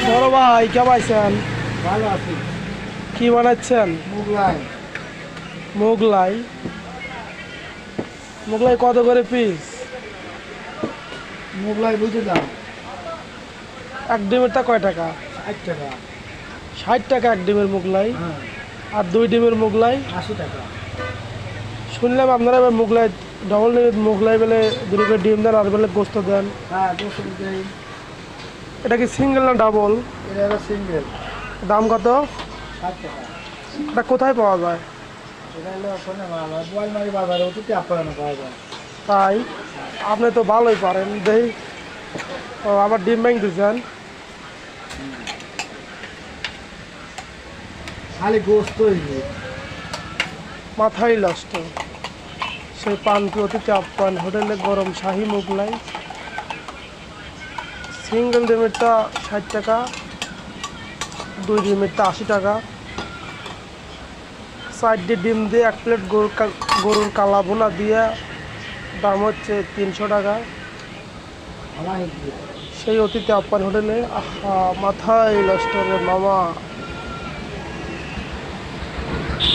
বড় ভাই কেমন আছেন? ভালো আছি। কি বানাচ্ছেন? মোগলাই। মোগলাই। মোগলাই কত করে পিস? মোগলাই বুঝে দাম এক ডিমেরটা কয় টাকা? 60 টাকা। 60 টাকা এক ডিমের মোগলাই। হ্যাঁ, আর 2 ডিমের মোগলাই? 80 টাকা। শুনলাম আপনারা এবার মোগলাই ডবল ডিমের মোগলাই বেলে 2 করে ডিম দেন আর বেলে গোস্ত দেন। হ্যাঁ, 200 টাকা। এটা কি সিঙ্গেল না ডাবল? এটা হলো সিঙ্গেল। দাম কত? 60 টাকা। এটা কোথায় পাওয়া যায়? এটা হলো ওখানে বোয়ালমারি বাজারে অতিথি আপ্যায়নে পাওয়া যায়। তাই আপনি তো ভালোই পারেন দেখি। ও আবার ডিম ব্যাংক দিচ্ছেন। খালি গোস্ত মাথায় নষ্ট। সেই পানকি অতিথি আপ্যায়ন হোটেলে গরম শাহী মোগলাই। সিঙ্গেল ডিমেরটা 60 টাকা, 2 ডিমেরটা 80 টাকা। সাইডে ডিম দিয়ে 1 প্লেট গরুর কালা ভুনা দিয়ে দাম হচ্ছে 300 টাকা। সেই অতিথি আপ্যায়ন হোটেলে আহা মাথায় নষ্ট রে মামা।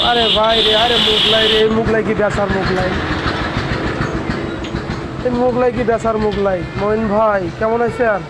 আরে ভাই রে, আরে মোগলাই রে, এই মোগলাই কি বেচার মোগলাই? এই মোগলাই কি বেচার মোগলাই? মঈন ভাই কেমন আছেন?